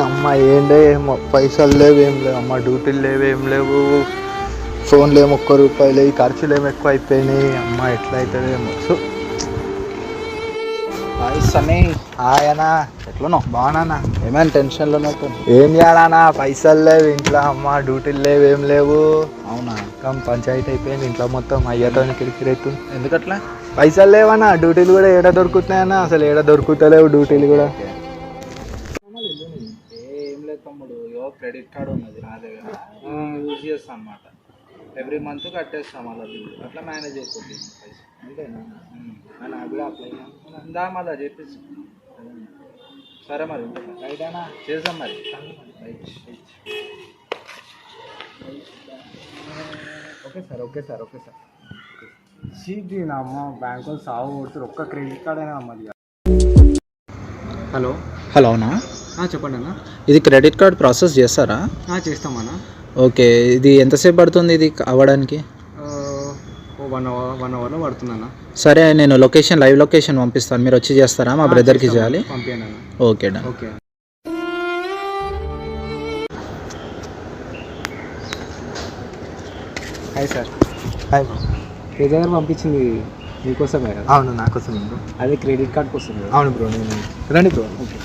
అమ్మ ఏండే ఏమో పైసలు లేవు ఏం లేవు అమ్మ, డ్యూటీలు లేవు ఏం లేవు, ఫోన్లు ఏమో ₹1 ఈ ఖర్చులు ఏమో ఎక్కువ అయిపోయినాయి అమ్మ, ఎట్లా అవుతుంది ఏమో. హాయ్ సన్నీ. హాయ్ అన్నా, ఎట్లున్నావు? బాగున్నా. ఏమైనా టెన్షన్లో ఉన్నట్టు? ఏం చేయాలన్నా, పైసలు లేవు ఇంట్లో అమ్మ, డ్యూటీలు లేవు ఏం లేవు. అవునా? పంచాయతీ అయిపోయింది ఇంట్లో మొత్తం, అయ్యతో కిరికిరెత్తుంది. ఎందుకట్లా? పైసలు లేవన్నా, డ్యూటీలు కూడా ఏడ దొరుకుతున్నాయన్నా, అసలు ఏడ దొరుకుతలేవు డ్యూటీలు కూడా. ఏం లేదు తమ్ముడు, క్రెడిట్ కార్డు ఉన్నది నా దగ్గర, యూజ్ చేస్తాను అనమాట. ఎవ్రీ మంత్ కట్టేస్తాం అలా బిల్లు, అట్లా మేనేజ్ అయిపోతుంది పైసలు. అంతేనా? నాకు కూడా అప్లై దా మళ్ళీ చెప్పేసి. సరే మరి రైట్ చేద్దాం మరి. Okay sir. సీట్ అమ్మ బ్యాంకు సాగు కొడుతున్నారు, ఒక్క క్రెడిట్ కార్డ్ అయినా అమ్మది. హలో అవునా? చెప్పండి అన్న. ఇది క్రెడిట్ కార్డ్ ప్రాసెస్ చేస్తారా? చేస్తామన్నా. ఓకే, ఇది ఎంతసేపు పడుతుంది ఇది అవ్వడానికి? 1 అవర్లో పడుతుందన్న. సరే, నేను లైవ్ లొకేషన్ పంపిస్తాను, మీరు వచ్చి చేస్తారా? మా బ్రదర్కి చేయాలి. పంపించండి. ఓకే డా. ఓకే. Hi sir. హాయ్. మీ దగ్గర పంపించింది మీకోసమే కదా? అవును, నాకోసం బ్రో. అదే క్రెడిట్ కార్డ్ కోసం. అవును బ్రో, నేను రండి బ్రో. ఓకే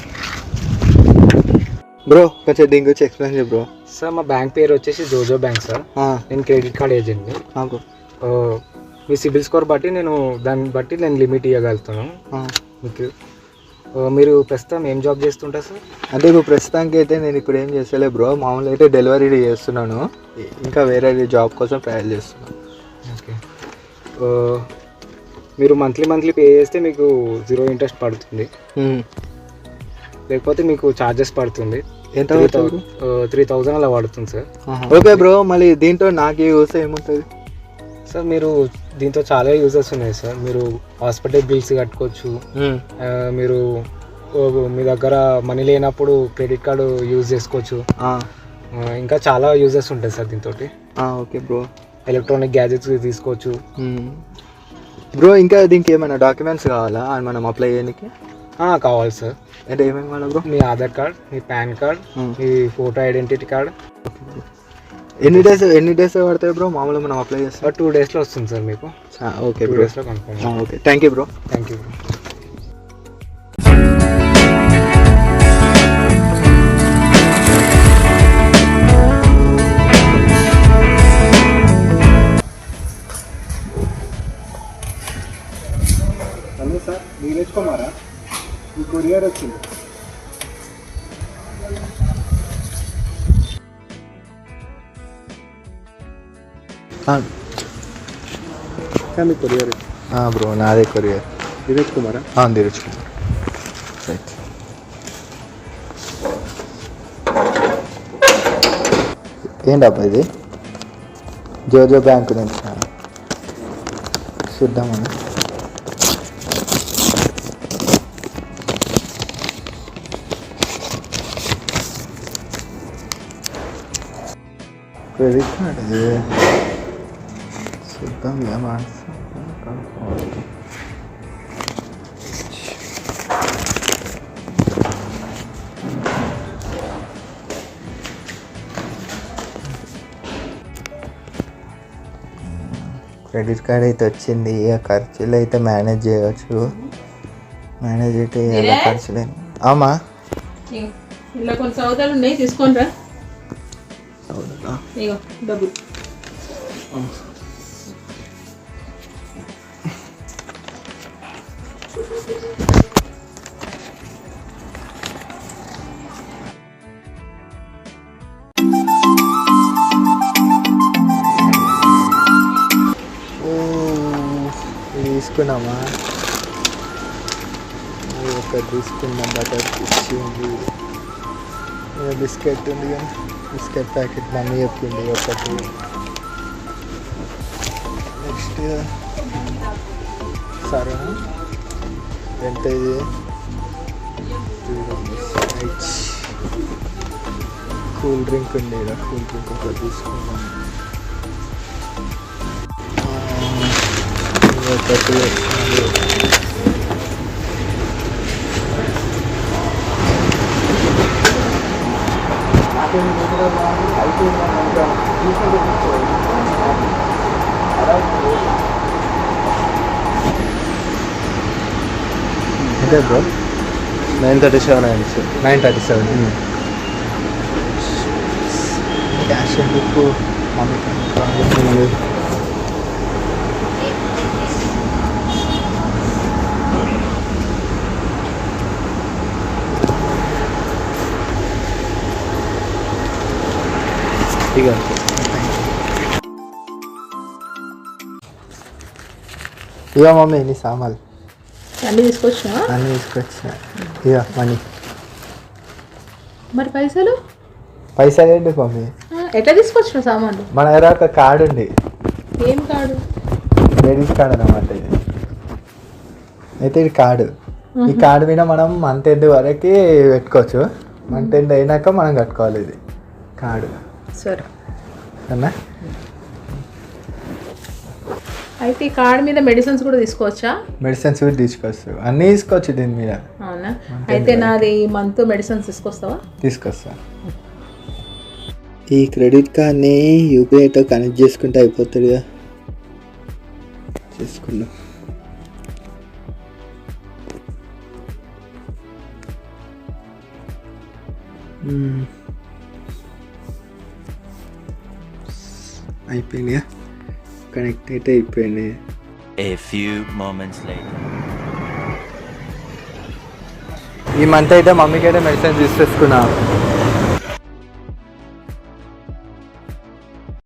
బ్రో, కొంచెం దీని గురించి ఎక్స్ప్లెయిన్ చేయ బ్రో. సార్ మా బ్యాంక్ పేరు వచ్చేసి జోజో బ్యాంక్ సార్. నేను క్రెడిట్ కార్డ్ ఏజెంట్ని. మీ సిబిల్ స్కోర్ బట్టి దాన్ని బట్టి నేను లిమిట్ ఇవ్వగలుగుతాను మీకు. మీరు ప్రస్తుతం ఏం జాబ్ చేస్తుంటారు సార్? అంటే ఇప్పుడు ప్రస్తుతానికి అయితే నేను ఇప్పుడు ఏం చేస్తలే బ్రో, మామూలుగా అయితే డెలివరీ చేస్తున్నాను, ఇంకా వేరే జాబ్ కోసం ట్రయల్ చేస్తున్నాను. ఓకే. మీరు మంత్లీ పే చేస్తే మీకు 0 ఇంట్రెస్ట్ పడుతుంది, లేకపోతే మీకు ఛార్జెస్ పడుతుంది. ఎంత? 3000 అలా పడుతుంది సార్. ఓకే బ్రో, మళ్ళీ దీంట్లో నాకు యూస్ ఏముంటుంది సార్? మీరు దీంతో చాలా యూజెస్ ఉన్నాయి సార్. మీరు హాస్పిటల్ బిల్స్ కట్టుకోవచ్చు, మీరు మీ దగ్గర మనీ లేనప్పుడు క్రెడిట్ కార్డు యూజ్ చేసుకోవచ్చు, ఇంకా చాలా యూజెస్ ఉంటాయి సార్ దీంతో. Okay bro. ఎలక్ట్రానిక్ గ్యాజెట్స్ తీసుకోవచ్చు బ్రో. ఇంకా దీనికి ఏమైనా డాక్యుమెంట్స్ కావాలా మనం అప్లై చేయడానికి? కావాలి సార్. అంటే ఏమేమి కావాలి బ్రో? మీ ఆధార్ కార్డ్, మీ పాన్ కార్డ్, మీ ఫోటో ఐడెంటిటీ కార్డ్. ఎన్ని డేస్ పడతాయి బ్రో మామూలుగా మనం అప్లై చేస్తాం? 2 డేస్లో వస్తుంది సార్ మీకు. ఓకే 2 డేస్లో confirm. Okay, thank you bro. Thank you. Hello sir, Neeraj కుమారా? మీ కొరియర్ వచ్చింది. మీ కొరియర్ బ్రో, నాదే కొరియర్. నీరజ్ కుమారా? నీరజ్ కుమార్. రైట్. ఏంటబ్బా ఇది? జోజో బ్యాంక్ నుంచి చూద్దామని. క్రెడిట్ కార్డ్ ఇది చూద్దాం. క్రెడిట్ కార్డ్ అయితే వచ్చింది, ఇక ఖర్చులు అయితే మేనేజ్ చేయవచ్చు. మేనేజ్ అయితే ఎలా ఖర్చులే. అమ్మా ఇలా కొన్ని సౌదాలు ఉన్నాయి, తీసుకోండి. డబ్బులు తీసుకున్నామా? ఒకటి తీసుకున్నాం, బటర్ ఫిష్ ఉంది, బిస్కెట్ ఉంది, కానీ బిస్కెట్ ప్యాకెట్ మమ్మీ చెప్పింది ఒకటి. నెక్స్ట్ సరే ఎంత ఇది? కూల్ డ్రింక్ ఉంది, కూల్ డ్రింక్ ఒకటి తీసుకున్నాం. ఒకటి అయిపోయింది ఇంకా ఇదే బ్రో 937 అయింది 937 క్యాష్ ఎందుకు మమ్మీ ఇక ఇక మమ్మీ నీ సామాన్లు అన్నీ తీసుకొచ్చినా అన్నీ తీసుకొచ్చిన ఇక మనీ మరి పైసలు పైసలు ఏంటి మమ్మీ ఎట్లా తీసుకొచ్చిన సామాన్లు? మన దగ్గర ఒక కార్డు ఉంది, ఏం కాడు? లేడీస్ కార్డు అనమాట ఇది. అయితే ఇది కార్డు, ఈ కార్డు మీద మనం మంత్ ఎండ్ వరకు పెట్టుకోవచ్చు. మంత్ ఎండ్ అయినాక మనం కట్టుకోవాలి ఇది కార్డు. సరే అన్నా అయితే ఈ కార్డ్ మీద మెడిసిన్స్ కూడా తీసుకోవచ్చా? మెడిసిన్స్ కూడా తీసుకోవచ్చు, అన్నీ తీసుకోవచ్చు దీని మీద. అవునా? అయితే నాది ఈ మంత్ మెడిసిన్స్ తీసుకొస్తావా? తీసుకొస్తా. ఈ క్రెడిట్ కార్డ్ని యూపీఐతో కనెక్ట్ చేసుకుంటే అయిపోతుందిగా. చేసుకున్నాం. అయిపోయింది, కనెక్ట్ అయితే అయిపోయింది. A few moments later. ఈ మంత్ అయితే మమ్మీకి అయితే మెడిసిన్ తీసుకొచ్చుకున్నా.